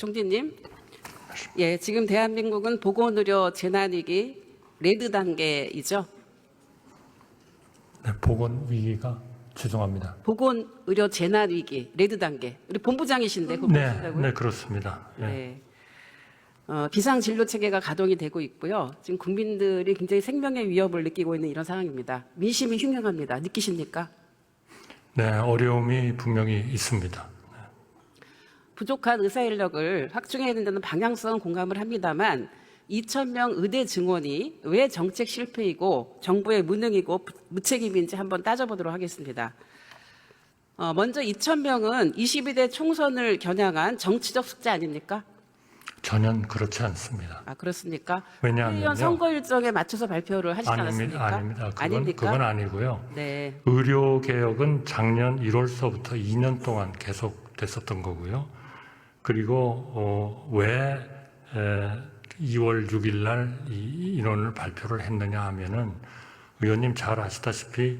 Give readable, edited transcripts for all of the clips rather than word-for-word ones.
총재님, 예, 지금 대한민국은 보건의료 재난위기 레드 단계이죠. 네, 보건위기가 죄송합니다. 보건의료 재난위기 레드 단계. 우리 본부장이신데 그거 네, 보신다고요? 네 그렇습니다. 네. 네. 비상진료 체계가 가동이 되고 있고요. 지금 국민들이 굉장히 생명의 위협을 느끼고 있는 이런 상황입니다. 민심이 흉흉합니다. 느끼십니까? 네, 어려움이 분명히 있습니다. 부족한 의사 인력을 확충해야 된다는 방향성은 공감을 합니다만 2,000명 의대 증원이 왜 정책 실패이고 정부의 무능이고 무책임인지 한번 따져보도록 하겠습니다. 먼저 2,000명은 22대 총선을 겨냥한 정치적 숙제 아닙니까? 전혀 그렇지 않습니다. 아, 그렇습니까? 왜냐하면요. 선거 일정에 맞춰서 발표를 하시지 않았습니까? 아닙니다. 아닙니까? 그건 아니고요. 네. 의료 개혁은 작년 1월서부터 2년 동안 계속됐었던 거고요. 그리고 왜 2월 6일 날 이 인원을 발표를 했느냐 하면은 의원님 잘 아시다시피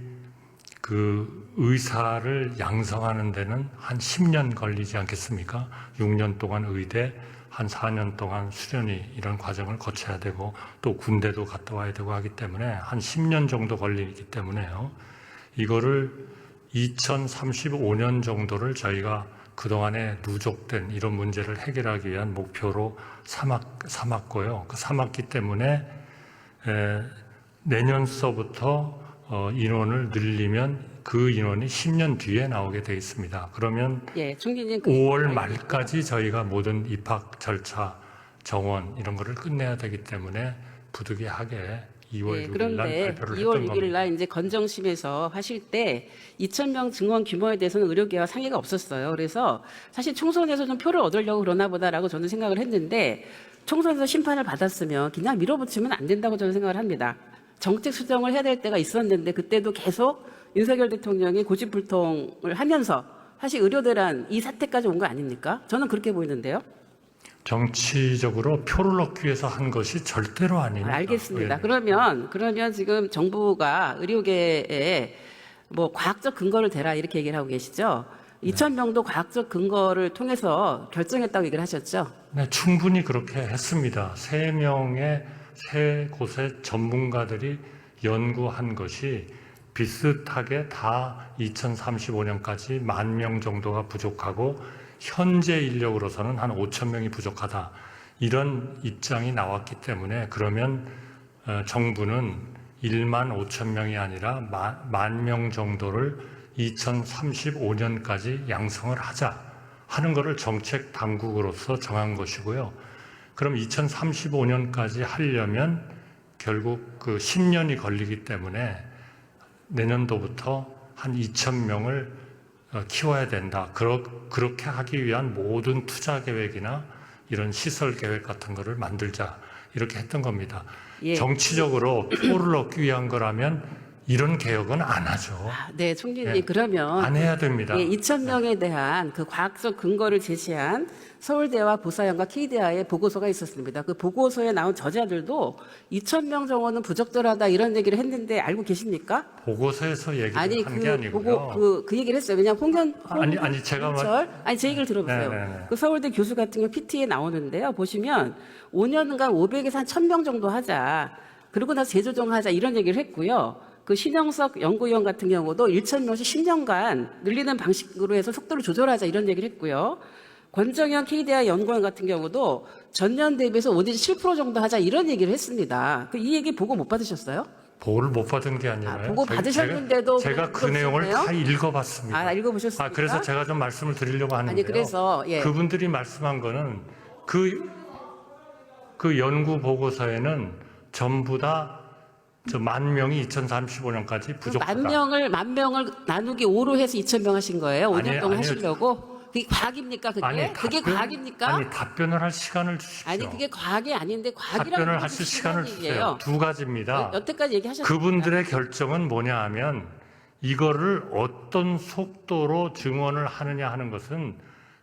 그 의사를 양성하는 데는 한 10년 걸리지 않겠습니까? 6년 동안 의대, 한 4년 동안 수련이 이런 과정을 거쳐야 되고 또 군대도 갔다 와야 되고 하기 때문에 한 10년 정도 걸리기 때문에요. 이거를 2035년 정도를 저희가 그동안에 누적된 이런 문제를 해결하기 위한 목표로 삼았고요. 삼았기 때문에 내년서부터 인원을 늘리면 그 인원이 10년 뒤에 나오게 돼 있습니다. 그러면 예, 총리님 5월 말까지 저희가 모든 입학 절차, 정원 이런 거를 끝내야 되기 때문에 부득이하게 2월 6일 날 그런데 발표를 2월 했던 6일 겁니다. 날 이제 건정심에서 하실 때 2,000명 증원 규모에 대해서는 의료계와 상의가 없었어요. 그래서 사실 총선에서 좀 표를 얻으려고 그러나 보다라고 저는 생각을 했는데 총선에서 심판을 받았으면 그냥 밀어붙이면 안 된다고 저는 생각을 합니다. 정책 수정을 해야 될 때가 있었는데 그때도 계속 윤석열 대통령이 고집불통을 하면서 사실 의료대란 이 사태까지 온 거 아닙니까? 저는 그렇게 보이는데요. 정치적으로 표를 얻기 위해서 한 것이 절대로 아닙니다. 알겠습니다. 예. 그러면 지금 정부가 의료계에 뭐 과학적 근거를 대라 이렇게 얘기를 하고 계시죠. 2,000명도 과학적 근거를 통해서 결정했다고 얘기를 하셨죠. 네, 충분히 그렇게 했습니다. 세 곳의 전문가들이 연구한 것이 비슷하게 다 2035년까지 10,000명 정도가 부족하고 현재 인력으로서는 한 5,000명이 부족하다. 이런 입장이 나왔기 때문에 그러면 정부는 15,000명이 아니라 10,000명 정도를 2035년까지 양성을 하자 하는 것을 정책 당국으로서 정한 것이고요. 그럼 2035년까지 하려면 결국 그 10년이 걸리기 때문에 내년도부터 한 2,000명을 키워야 된다. 그렇게 하기 위한 모든 투자 계획이나 이런 시설 계획 같은 거를 만들자. 이렇게 했던 겁니다. 예. 정치적으로 표를 얻기 위한 거라면 이런 개혁은 안 하죠. 네, 총리님 예. 그러면 안 해야 됩니다. 2,000명에 대한 그 과학적 근거를 제시한 서울대와 보사연과 K대와의 보고서가 있었습니다. 그 보고서에 나온 저자들도 2,000명 정도는 부적절하다 이런 얘기를 했는데 알고 계십니까? 보고서에서 얘기를 한 게 아니고요. 그 얘기를 했어요. 왜냐하면 제 얘기를 들어보세요. 네네네. 그 서울대 교수 같은 경우 PT에 나오는데요. 보시면 5년간 500에서 한 1,000명 정도 하자. 그러고 나서 재조정하자 이런 얘기를 했고요. 그 신영석 연구위원 같은 경우도 1,000명씩 10년간 늘리는 방식으로 해서 속도를 조절하자 이런 얘기를 했고요. 권정현 K대학 연구원 같은 경우도 전년 대비해서 5 내지 7% 정도 하자 이런 얘기를 했습니다. 이 얘기 보고 못 받으셨어요? 보고를 못 받은 게 아니라요. 보고 받으셨는데도 제가 그 내용을 다 읽어봤습니다. 읽어보셨습니까? 그래서 제가 좀 말씀을 드리려고 하는데요. 그래서 예. 그분들이 말씀한 거는 그 연구 보고서에는 전부 다 10,000명이 2035년까지 부족하다. 10,000명을 나누기 5로 해서 2,000명 하신 거예요? 5년 동안 하시려고? 그게 과학입니까, 그게? 그게 과학입니까? 아니, 답변을 할 시간을 주십시오. 그게 과학이 아닌데, 과학이라는 답변을 하실 시간을 주세요. 두 가지입니다. 여태까지 얘기하셨습니다. 그분들의 결정은 뭐냐 하면 이거를 어떤 속도로 증원을 하느냐 하는 것은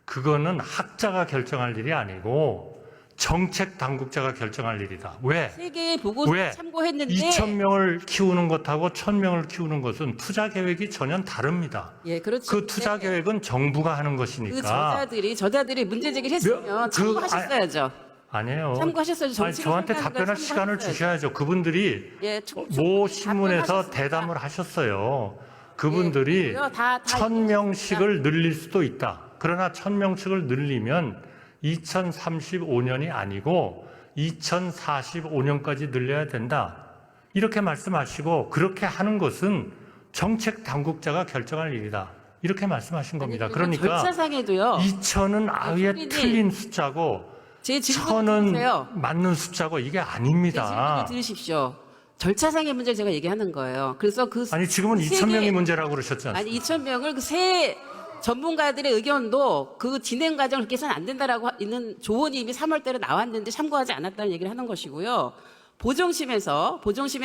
그거는 학자가 결정할 일이 아니고 정책 당국자가 결정할 일이다. 왜? 세계의 보고서 왜? 참고했는데 2,000명을 키우는 것하고 1,000명을 키우는 것은 투자 계획이 전혀 다릅니다. 예, 그렇죠. 그 투자 계획은 정부가 하는 것이니까. 그 저자들이 문제 제기를 했으면 참고하셨어야죠. 아니에요. 참고하셨어야죠. 아니, 저한테 답변할 시간을 주셔야죠. 그분들이 예, 모 신문에서 답변하셨습니다. 대담을 하셨어요. 그분들이 예, 다 1,000명씩을 늘릴 수도 있다. 그러나 1,000명씩을 늘리면 2035년이 아니고 2045년까지 늘려야 된다. 이렇게 말씀하시고 그렇게 하는 것은 정책 당국자가 결정할 일이다. 이렇게 말씀하신 겁니다. 그러니까 절차상에도요. 2,000은 아예 총리님, 틀린 숫자고 제 질문 1,000은 들으세요. 맞는 숫자고 이게 제 아닙니다. 질문을 들으십시오. 절차상의 문제를 제가 얘기하는 거예요. 그래서 아니 지금은 그 2,000명이 문제라고 그러셨지 않습니까? 아니 2,000명을 그 세 전문가들의 의견도 그 진행 과정을 그렇게 해서는 안 된다라고 있는 조언이 이미 3월 달에 나왔는데 참고하지 않았다는 얘기를 하는 것이고요. 보정심의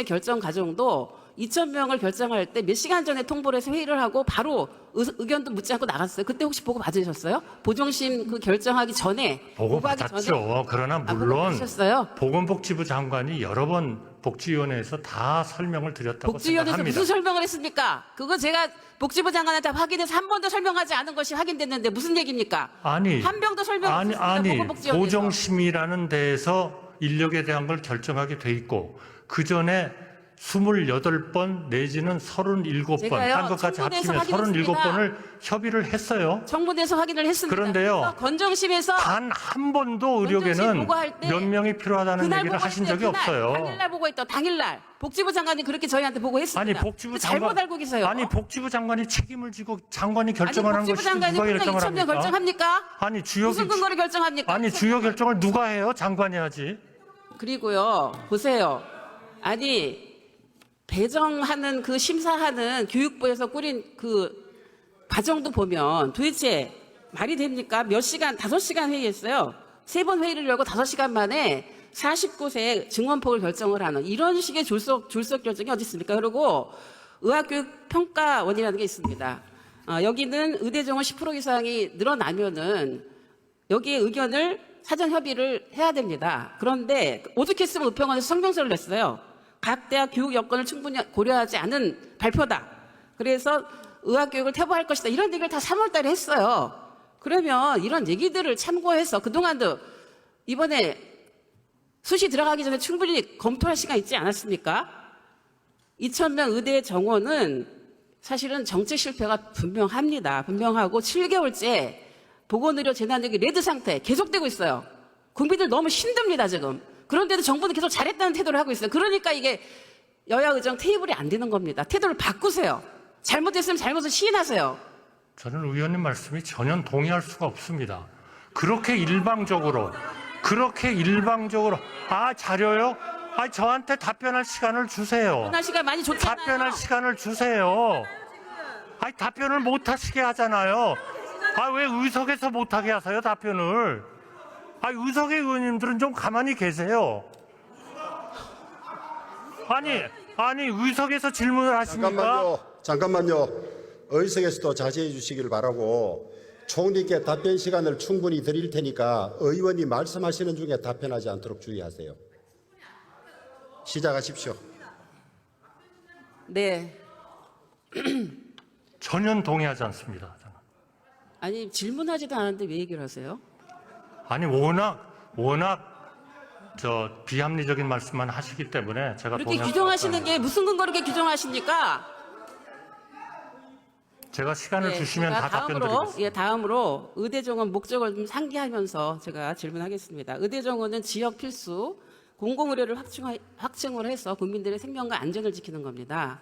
결정 과정도 2,000명을 결정할 때 몇 시간 전에 통보를 해서 회의를 하고 바로 의견도 묻지 않고 나갔어요. 그때 혹시 보고 받으셨어요? 보정심 그 결정하기 전에 보고 보고하기 받았죠. 전에? 그러나 보고 물론 받으셨어요? 보건복지부 장관이 여러 번 복지위원회에서 다 설명을 드렸다고 복지위원회에서 생각합니다. 무슨 설명을 했습니까? 그거 제가 복지부 장관한테 확인해서 한 번도 설명하지 않은 것이 확인됐는데 무슨 얘기입니까? 아니, 한 병도 설명 없었습니다. 보건복지위원회에서. 보정심이라는 데에서 인력에 대한 걸 결정하게 돼 있고 그 전에 28번 내지는 37번 제가요, 한 것까지 청문회에서 합치면 확인했습니다. 37번을 협의를 했어요. 정부에서 확인을 했습니다. 그런데요. 그래서 건정심에서 단 한 번도 건정심 의료계는 보고할 때 몇 명이 필요하다는 그날 얘기를 하신 보고했어요. 적이 그날, 없어요. 당일날 보고했다. 당일날 복지부 장관이 그렇게 저희한테 보고했습니다. 아니 복지부 잘못 장관 알고 계세요. 아니 복지부 장관이 책임을 지고 장관이 아니, 결정하는 복지부 것이 장관이 누가 결정을 2,000명 합니까? 결정합니까? 아니 주요 무슨 근거로 결정합니까? 아니 주요 결정을 누가 해요? 장관이 하지. 그리고요, 보세요. 아니, 배정하는 그 심사하는 교육부에서 꾸린 그 과정도 보면 도대체 말이 됩니까? 몇 시간, 5시간 회의했어요. 3번 회의를 열고 5시간 만에 49세 증원폭을 결정을 하는 이런 식의 졸속 결정이 어디 있습니까? 그리고 의학교육평가원이라는 게 있습니다. 여기는 의대 정원 10% 이상이 늘어나면은 여기에 의견을 사전 협의를 해야 됩니다. 그런데 오죽했으면 의평원에서 성명서를 냈어요. 각 대학 교육 여건을 충분히 고려하지 않은 발표다. 그래서 의학교육을 퇴보할 것이다. 이런 얘기를 다 3월 달에 했어요. 그러면 이런 얘기들을 참고해서 그동안도 이번에 수시 들어가기 전에 충분히 검토할 시간 있지 않았습니까? 2,000명 의대 정원은 사실은 정책 실패가 분명합니다. 분명하고 7개월째 보건의료 재난위기 레드 상태 계속되고 있어요. 국민들 너무 힘듭니다, 지금. 그런데도 정부는 계속 잘했다는 태도를 하고 있어요. 그러니까 이게 여야 의정 테이블이 안 되는 겁니다. 태도를 바꾸세요. 잘못했으면 잘못을 시인하세요. 저는 의원님 말씀이 전혀 동의할 수가 없습니다. 그렇게 일방적으로 자료요? 저한테 답변할 시간을 주세요. 답변할 시간 많이 줬잖아요. 답변할 시간을 주세요. 답변을 못 하시게 하잖아요. 왜 의석에서 못 하게 하세요, 답변을? 의석의 의원님들은 좀 가만히 계세요. 아니 의석에서 질문을 하십니까? 잠깐만요. 의석에서도 자제해 주시기를 바라고 총리께 답변 시간을 충분히 드릴 테니까 의원이 말씀하시는 중에 답변하지 않도록 주의하세요. 시작하십시오. 네. 전혀 동의하지 않습니다. 저는. 아니 질문하지도 않았는데 왜 얘기를 하세요? 워낙 비합리적인 말씀만 하시기 때문에 제가 그렇게 동의할 규정하시는 수 없다는 게 무슨 근거로 그렇게 규정하십니까? 제가 시간을 주시면 제가 다 답변 드리겠습니다. 다음으로 의대 정원 목적을 좀 상기하면서 제가 질문하겠습니다. 의대 정원은 지역 필수 공공의료를 확충을 해서 국민들의 생명과 안전을 지키는 겁니다.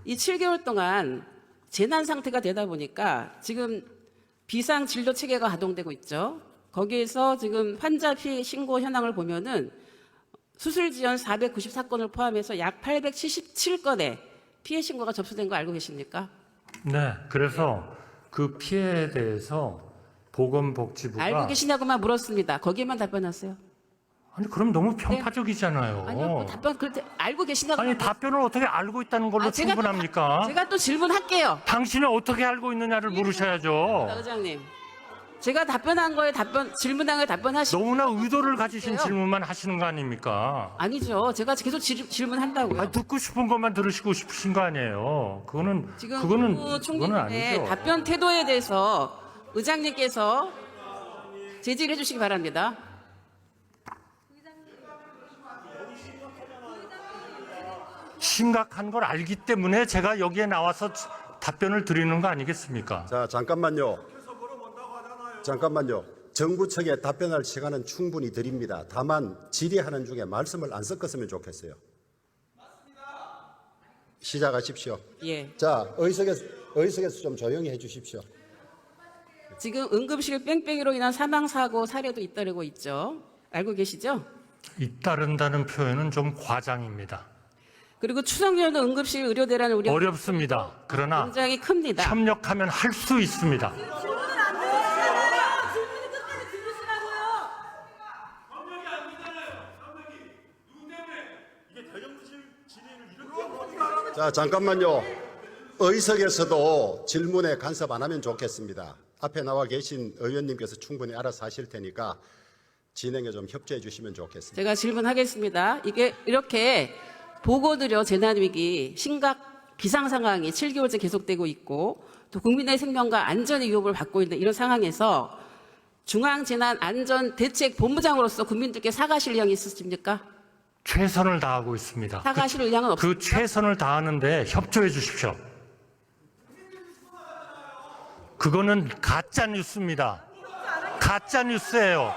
이 7개월 동안 재난 상태가 되다 보니까 지금 비상 진료 체계가 가동되고 있죠. 거기에서 지금 환자 피해 신고 현황을 보면은 수술 지연 494건을 포함해서 약 877건의 피해 신고가 접수된 거 알고 계십니까? 네, 그래서 그 피해에 대해서 보건복지부가 알고 계시냐고만 물었습니다. 거기에만 답변하세요. 그럼 너무 편파적이잖아요. 아니요, 뭐 답변 그때 알고 계시냐고. 답변을 어떻게 알고 있다는 걸로 충분합니까? 제가 또 질문할게요. 당신은 어떻게 알고 있느냐를 물으셔야죠. 의장님. 제가 답변한 거에 질문한 거에 답변하시고. 너무나 의도를 가지신 있어요. 질문만 하시는 거 아닙니까? 아니죠. 제가 계속 질문한다고요. 아, 듣고 싶은 것만 들으시고 싶으신 거 아니에요. 지금 그거는 총리님의 아니죠. 답변 태도에 대해서 의장님께서 제지를 해주시기 바랍니다. 심각한 걸 알기 때문에 제가 여기에 나와서 답변을 드리는 거 아니겠습니까? 자, 잠깐만요. 정부 측에 답변할 시간은 충분히 드립니다. 다만 질의하는 중에 말씀을 안 섞었으면 좋겠어요. 시작하십시오. 예. 자, 의석에서 좀 조용히 해주십시오. 지금 응급실 뺑뺑이로 인한 사망 사고 사례도 잇따르고 있죠. 알고 계시죠? 잇따른다는 표현은 좀 과장입니다. 그리고 추석연도 응급실 의료대란 우려 어렵습니다. 그러나 굉장히 큽니다. 협력하면 할 수 있습니다. 자, 잠깐만요. 의석에서도 질문에 간섭 안 하면 좋겠습니다. 앞에 나와 계신 의원님께서 충분히 알아서 하실 테니까 진행에 좀 협조해 주시면 좋겠습니다. 제가 질문하겠습니다. 이게 이렇게 보고드려 재난위기 심각 비상상황이 7개월째 계속되고 있고 또 국민의 생명과 안전의 위협을 받고 있는 이런 상황에서 중앙재난안전대책본부장으로서 국민들께 사과하실 의향이 있으십니까? 최선을 다하고 있습니다. 사과하실 의향은 없습니까? 그 최선을 다하는데 협조해 주십시오. 그거는 가짜 뉴스입니다. 가짜 뉴스예요.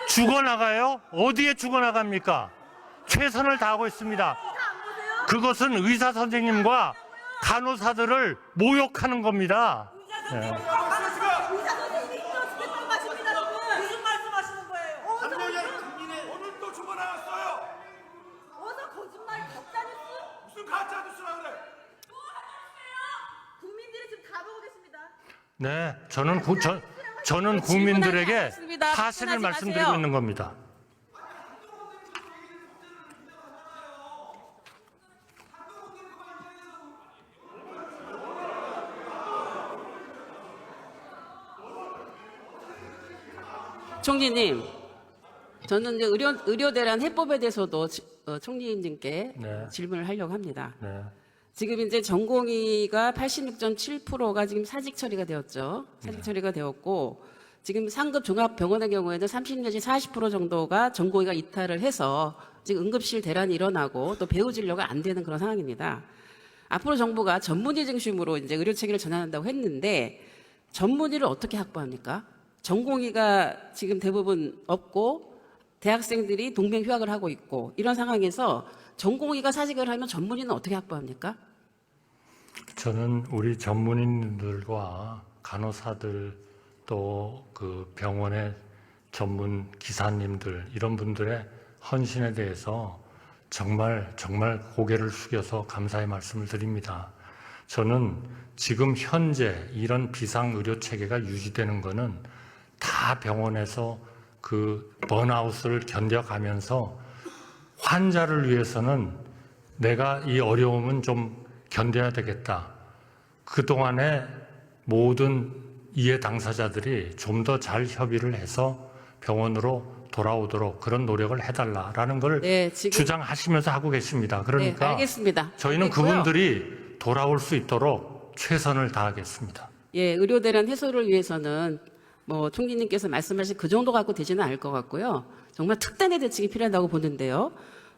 죽어나가요? 어디에 죽어나갑니까? 최선을 다하고 있습니다. 그것은 의사 선생님과 간호사들을 모욕하는 겁니다. 네. 무슨 말씀하시는 거예요? 오늘 또 죽어나왔어요. 어서 거짓말 가짜뉴스? 무슨 가짜 뉴스라 그래? 국민들이 지금 다 보고 계십니다. 네, 저는 국민들에게 질문하지 사실을 마세요. 말씀드리고 있는 겁니다. 총리님, 저는 이제 의료대란 해법에 대해서도 총리님께 네. 질문을 하려고 합니다. 네. 지금 이제 전공의가 86.7%가 지금 사직 처리가 되었죠. 사직 처리가 되었고 지금 상급 종합병원의 경우에는 30 내지 40% 정도가 전공의가 이탈을 해서 지금 응급실 대란이 일어나고 또 배후 진료가 안 되는 그런 상황입니다. 앞으로 정부가 전문의 중심으로 이제 의료 체계를 전환한다고 했는데 전문의를 어떻게 확보합니까? 전공의가 지금 대부분 없고 대학생들이 동맹 휴학을 하고 있고 이런 상황에서 전공의가 사직을 하면 전문의는 어떻게 확보합니까? 저는 우리 전문인들과 간호사들 또 그 병원의 전문 기사님들 이런 분들의 헌신에 대해서 정말 고개를 숙여서 감사의 말씀을 드립니다. 저는 지금 현재 이런 비상의료 체계가 유지되는 것은 다 병원에서 그 번아웃을 견뎌가면서 환자를 위해서는 내가 이 어려움은 좀 견뎌야 되겠다. 그동안에 모든 이해 당사자들이 좀 더 잘 협의를 해서 병원으로 돌아오도록 그런 노력을 해달라라는 걸 네, 지금 주장하시면서 하고 계십니다. 그러니까 네, 알겠습니다. 저희는 알겠고요. 그분들이 돌아올 수 있도록 최선을 다하겠습니다. 예, 의료대란 해소를 위해서는 뭐 총리님께서 말씀하신 그 정도 갖고 되지는 않을 것 같고요. 정말 특단의 대책이 필요하다고 보는데요.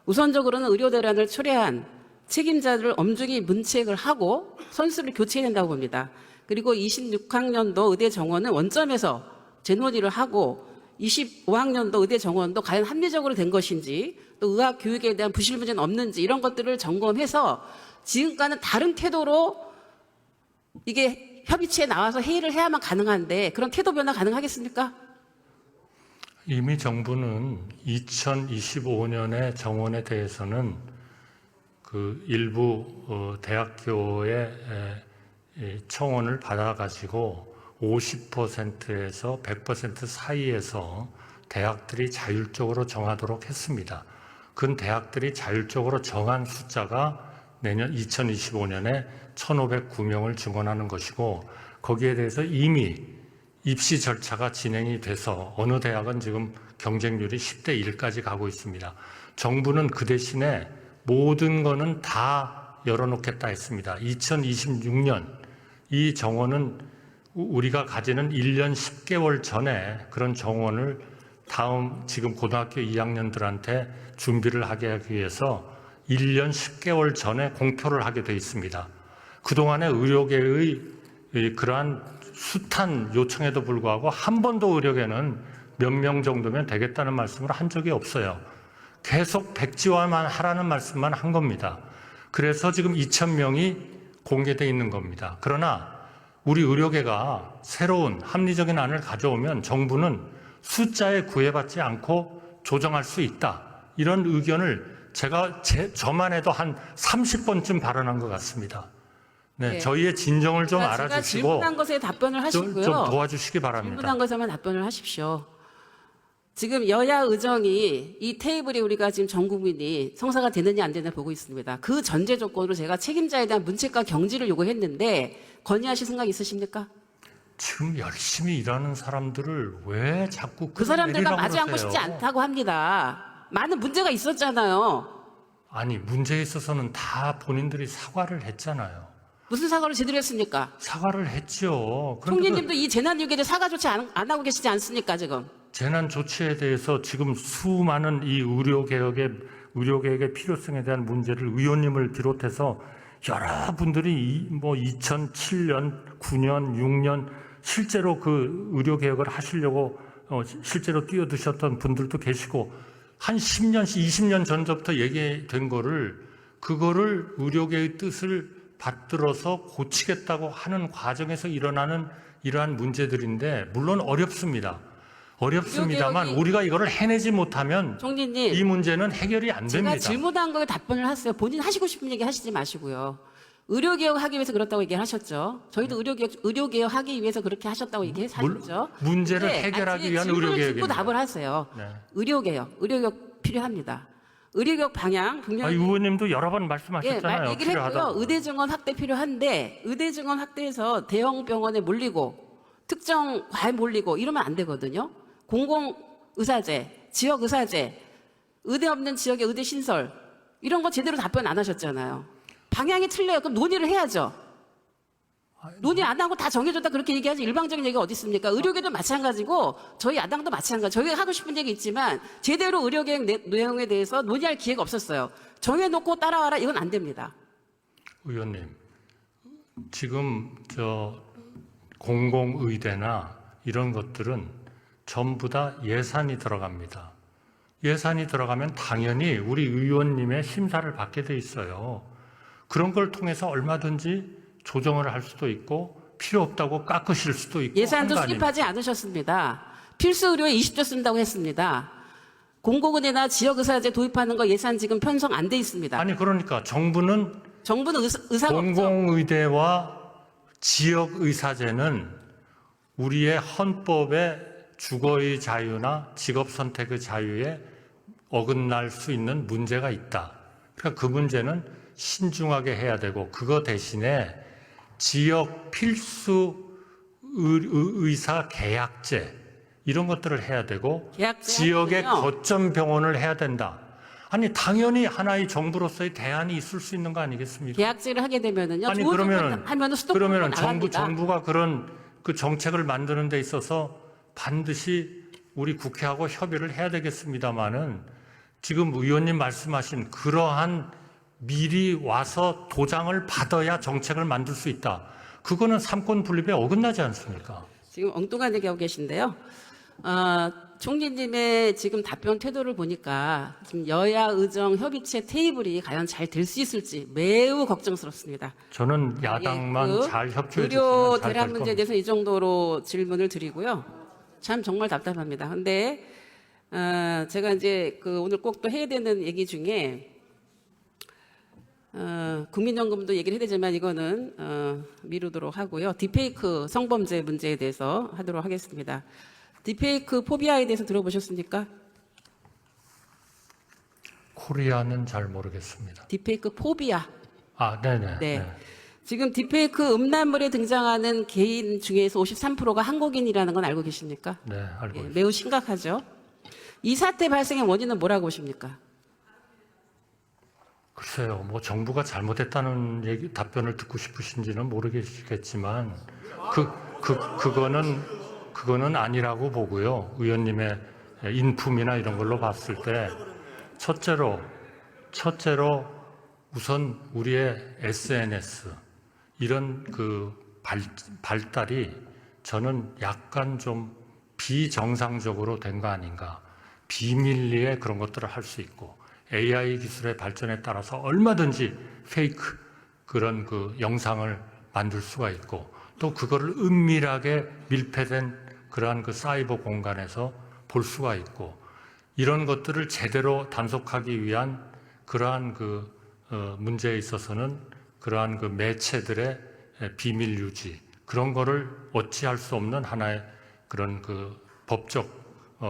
우선적으로는 의료대란을 초래한 책임자들을 엄중히 문책을 하고 선수를 교체해야 된다고 봅니다. 그리고 26학년도 의대 정원은 원점에서 재논의를 하고 25학년도 의대 정원도 과연 합리적으로 된 것인지 또 의학 교육에 대한 부실 문제는 없는지 이런 것들을 점검해서 지금과는 다른 태도로 이게 협의체에 나와서 회의를 해야만 가능한데 그런 태도 변화 가능하겠습니까? 이미 정부는 2025년의 정원에 대해서는 그 일부 대학교의 청원을 받아가지고 50%에서 100% 사이에서 대학들이 자율적으로 정하도록 했습니다. 그 대학들이 자율적으로 정한 숫자가 내년 2025년에 1,509명을 증원하는 것이고 거기에 대해서 이미 입시 절차가 진행이 돼서 어느 대학은 지금 경쟁률이 10대 1까지 가고 있습니다. 정부는 그 대신에 모든 거는 다 열어놓겠다 했습니다. 2026년 이 정원은 우리가 가지는 1년 10개월 전에 그런 정원을 다음 지금 고등학교 2학년들한테 준비를 하게 하기 위해서 1년 10개월 전에 공표를 하게 돼 있습니다. 그동안의 의료계의 그러한 숱한 요청에도 불구하고 한 번도 의료계는 몇 명 정도면 되겠다는 말씀을 한 적이 없어요. 계속 백지화만 하라는 말씀만 한 겁니다. 그래서 지금 2,000명이 공개되어 있는 겁니다. 그러나 우리 의료계가 새로운 합리적인 안을 가져오면 정부는 숫자에 구애받지 않고 조정할 수 있다. 이런 의견을 저만 해도 한 30번쯤 발언한 것 같습니다. 네, 네. 저희의 진정을 좀 제가 알아주시고 질문한 것에 답변을 하시고요. 좀 도와주시기 바랍니다. 질문한 것에만 답변을 하십시오. 지금 여야 의정이 이 테이블에 우리가 지금 전 국민이 성사가 되느냐 안 되느냐 보고 있습니다. 그 전제 조건으로 제가 책임자에 대한 문책과 경지를 요구했는데 건의하실 생각 있으십니까? 지금 열심히 일하는 사람들을 왜 자꾸 그 사람들과 끌어내리라고 마주 앉고 그러세요? 싶지 않다고 합니다. 많은 문제가 있었잖아요. 아니, 문제에 있어서는 다 본인들이 사과를 했잖아요. 무슨 사과를 제대로 했습니까? 사과를 했죠. 그런데 총리님도 이 재난위기에 사과 조치 안 하고 계시지 않습니까, 지금? 재난 조치에 대해서 지금 수많은 이 의료개혁의 필요성에 대한 문제를 의원님을 비롯해서 여러분들이 2007년, 9년, 6년 실제로 그 의료개혁을 하시려고 실제로 뛰어드셨던 분들도 계시고 한 10년, 20년 전부터 얘기된 그거를 의료계의 뜻을 받들어서 고치겠다고 하는 과정에서 일어나는 이러한 문제들인데 물론 어렵습니다만 의료개혁이- 우리가 이거를 해내지 못하면 총리님, 이 문제는 해결이 안 제가 됩니다. 질문한 거에 답변을 하세요. 본인 하시고 싶은 얘기 하시지 마시고요. 의료개혁 하기 위해서 그렇다고 얘기하셨죠. 저희도 의료개혁 하기 위해서 그렇게 하셨다고 얘기하셨죠. 문제를 네, 해결하기 위한 질문을 듣고 의료개혁입니다. 답을 하세요. 네. 의료개혁 필요합니다. 의료개혁 방향 분명히 의원님도 여러 번 예, 말씀하셨잖아요. 얘기를 했고요. 필요하다고. 의대 증원 확대 필요한데 의대 증원 확대해서 대형 병원에 몰리고 특정 과에 몰리고 이러면 안 되거든요. 공공 의사제, 지역 의사제, 의대 없는 지역의 의대 신설 이런 거 제대로 답변 안 하셨잖아요. 방향이 틀려요. 그럼 논의를 해야죠. 논의 안 하고 다 정해줬다 그렇게 얘기하지 일방적인 얘기가 어디 있습니까? 의료계도 마찬가지고 저희 야당도 마찬가지. 저희가 하고 싶은 얘기 있지만 제대로 의료계획 내용에 대해서 논의할 기회가 없었어요. 정해놓고 따라와라 이건 안 됩니다. 의원님, 지금 공공의대나 이런 것들은 전부 다 예산이 들어갑니다. 예산이 들어가면 당연히 우리 의원님의 심사를 받게 돼 있어요. 그런 걸 통해서 얼마든지 조정을 할 수도 있고 필요 없다고 깎으실 수도 있고 예산도 하는 거 아닙니까? 수립하지 않으셨습니다. 필수 의료에 20조 쓴다고 했습니다. 공공의대나 지역의사제 도입하는 거 예산 지금 편성 안 돼 있습니다. 아니 그러니까 정부는 의사가 없죠. 공공의대와 지역의사제는 우리의 헌법의 주거의 자유나 직업 선택의 자유에 어긋날 수 있는 문제가 있다. 그러니까 그 문제는 신중하게 해야 되고 그거 대신에 지역 필수 의사 계약제 이런 것들을 해야 되고 계약제 지역의 하면요. 거점 병원을 해야 된다. 아니 당연히 하나의 정부로서의 대안이 있을 수 있는 거 아니겠습니까? 계약제를 하게 되면은요. 아니 좋은 그러면은 정보 하면은 수도권으로 그러면은 나갑니다. 정부가 그런 그 정책을 만드는 데 있어서 반드시 우리 국회하고 협의를 해야 되겠습니다만은 지금 의원님 말씀하신 그러한 미리 와서 도장을 받아야 정책을 만들 수 있다. 그거는 삼권 분립에 어긋나지 않습니까? 지금 엉뚱한 얘기하고 계신데요. 총리님의 지금 답변 태도를 보니까 지금 여야 의정 협의체 테이블이 과연 잘 될 수 있을지 매우 걱정스럽습니다. 저는 야당만 그 잘 협조해 의료 주시면 잘 대란 될 문제에 겁니다. 대해서 이 정도로 질문을 드리고요. 참 정말 답답합니다. 근데 제가 이제 오늘 꼭 또 해야 되는 얘기 중에 국민연금도 얘기를 해야 되지만 이거는 미루도록 하고요. 딥페이크 성범죄 문제에 대해서 하도록 하겠습니다. 딥페이크 포비아에 대해서 들어보셨습니까? 코리아는 잘 모르겠습니다. 딥페이크 포비아. 아, 네네. 네. 네. 지금 딥페이크 음란물에 등장하는 개인 중에서 53%가 한국인이라는 건 알고 계십니까? 네, 알고 예, 있습니다. 매우 심각하죠. 이 사태 발생의 원인은 뭐라고 보십니까? 글쎄요, 뭐 정부가 잘못했다는 답변을 듣고 싶으신지는 모르겠지만 그거는 아니라고 보고요. 의원님의 인품이나 이런 걸로 봤을 때 첫째로 우선 우리의 SNS 이런 그 발달이 저는 약간 좀 비정상적으로 된 거 아닌가. 비밀리에 그런 것들을 할 수 있고 AI 기술의 발전에 따라서 얼마든지 페이크 그런 그 영상을 만들 수가 있고 또 그거를 은밀하게 밀폐된 그러한 그 사이버 공간에서 볼 수가 있고 이런 것들을 제대로 단속하기 위한 그러한 그 문제에 있어서는 그러한 그 매체들의 비밀 유지 그런 거를 어찌할 수 없는 하나의 그런 그 법적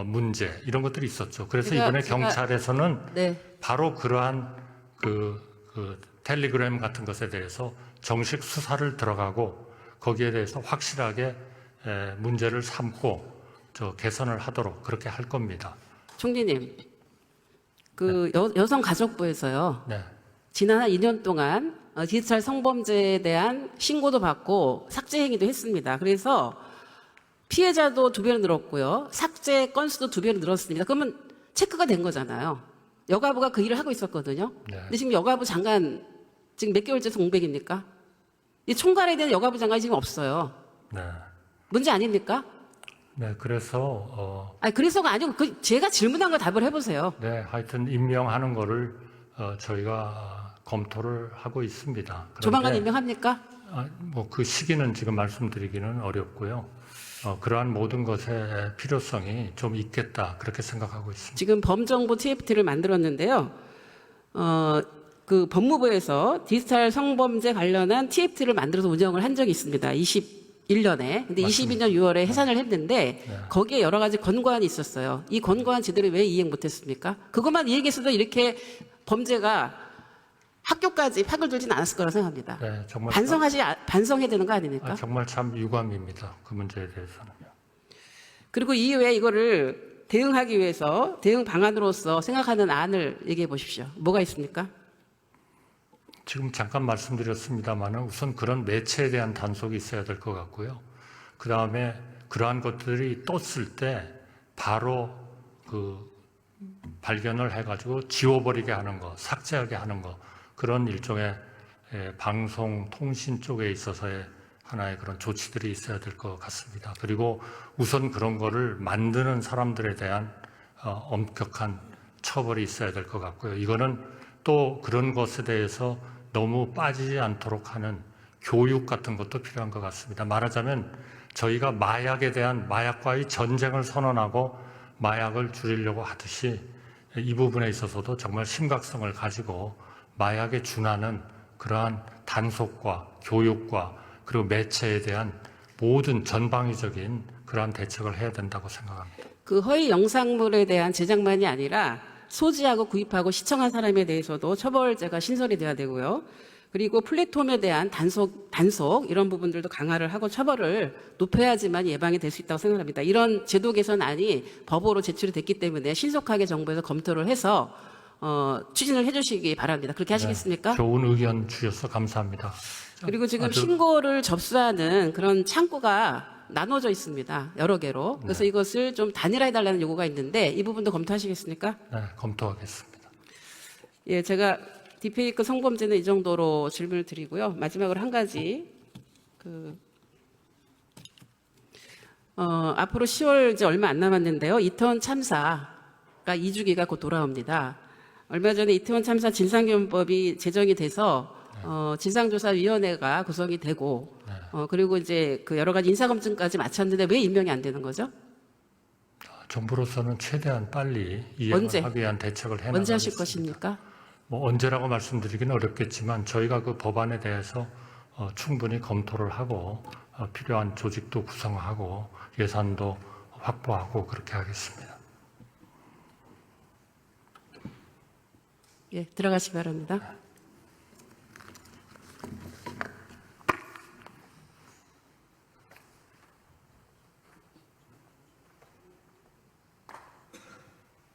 문제 이런 것들이 있었죠. 그래서 이번에 경찰에서는 네. 바로 그러한 그 텔레그램 같은 것에 대해서 정식 수사를 들어가고 거기에 대해서 확실하게 문제를 삼고 개선을 하도록 그렇게 할 겁니다. 총리님, 그 여성가족부에서요. 네. 지난 한 2년 동안 디지털 성범죄에 대한 신고도 받고 삭제 행위도 했습니다. 그래서 피해자도 2배로 늘었고요. 삭제 건수도 2배로 늘었습니다. 그러면 체크가 된 거잖아요. 여가부가 그 일을 하고 있었거든요. 네. 근데 지금 여가부 장관 지금 몇 개월째 공백입니까? 이 총괄에 대한 여가부 장관이 지금 없어요. 네. 문제 아닙니까? 네. 그래서 아니 그래서가 아니고 제가 질문한 거 답을 해보세요. 네, 하여튼 임명하는 거를 저희가 검토를 하고 있습니다. 그런데 조만간 임명합니까? 뭐 그 시기는 지금 말씀드리기는 어렵고요. 그러한 모든 것의 필요성이 좀 있겠다 그렇게 생각하고 있습니다. 지금 범정부 TFT를 만들었는데요. 그 법무부에서 디지털 성범죄 관련한 TFT를 만들어서 운영을 한 적이 있습니다. 21년에. 근데 맞습니다. 22년 6월에 해산을 했는데 네. 거기에 여러 가지 권고안이 있었어요. 이 권고안 제대로 왜 이행 못했습니까? 그것만 이행했어도 이렇게 범죄가 학교까지 파고들진 않았을 거라 생각합니다. 네, 정말 반성해야 되는 거 아닙니까? 정말 참 유감입니다. 그 문제에 대해서는요. 그리고 이후에 이거를 대응하기 위해서 대응 방안으로서 생각하는 안을 얘기해 보십시오. 뭐가 있습니까? 지금 잠깐 말씀드렸습니다만 우선 그런 매체에 대한 단속이 있어야 될 것 같고요. 그 다음에 그러한 것들이 떴을 때 바로 그 발견을 해가지고 지워버리게 하는 거, 삭제하게 하는 거 그런 일종의 방송 통신 쪽에 있어서의 하나의 그런 조치들이 있어야 될 것 같습니다. 그리고 우선 그런 거를 만드는 사람들에 대한 엄격한 처벌이 있어야 될 것 같고요. 이거는 또 그런 것에 대해서 너무 빠지지 않도록 하는 교육 같은 것도 필요한 것 같습니다. 말하자면 저희가 마약에 대한 마약과의 전쟁을 선언하고 마약을 줄이려고 하듯이 이 부분에 있어서도 정말 심각성을 가지고 마약에 준하는 그러한 단속과 교육과 그리고 매체에 대한 모든 전방위적인 그러한 대책을 해야 된다고 생각합니다. 그 허위 영상물에 대한 제작만이 아니라 소지하고 구입하고 시청한 사람에 대해서도 처벌제가 신설이 돼야 되고요. 그리고 플랫폼에 대한 단속 이런 부분들도 강화를 하고 처벌을 높여야지만 예방이 될 수 있다고 생각합니다. 이런 제도 개선안이 법으로 제출이 됐기 때문에 신속하게 정부에서 검토를 해서 추진을 해주시기 바랍니다. 그렇게 하시겠습니까? 네, 좋은 의견 주셔서 감사합니다. 그리고 지금 신고를 접수하는 그런 창구가 나눠져 있습니다. 여러 개로. 그래서 이것을 좀 단일화해달라는 요구가 있는데 이 부분도 검토하시겠습니까? 네, 검토하겠습니다. 예, 제가 딥페이크 성범죄는 이 정도로 질문을 드리고요. 마지막으로 한 가지 앞으로 10월 이제 얼마 안 남았는데요. 이태원 참사가 2주기가 곧 돌아옵니다. 얼마 전에 이태원 참사 진상규명법이 제정이 돼서 진상조사위원회가 구성이 되고 그리고 이제 그 여러 가지 인사검증까지 마쳤는데 왜 임명이 안 되는 거죠? 정부로서는 최대한 빨리 이행을 하기 위한 대책을 해나가겠습니다. 언제 하실 것입니까? 뭐 언제라고 말씀드리기는 어렵겠지만 저희가 그 법안에 대해서 충분히 검토를 하고 필요한 조직도 구성하고 예산도 확보하고 그렇게 하겠습니다. 예, 들어가시기 바랍니다.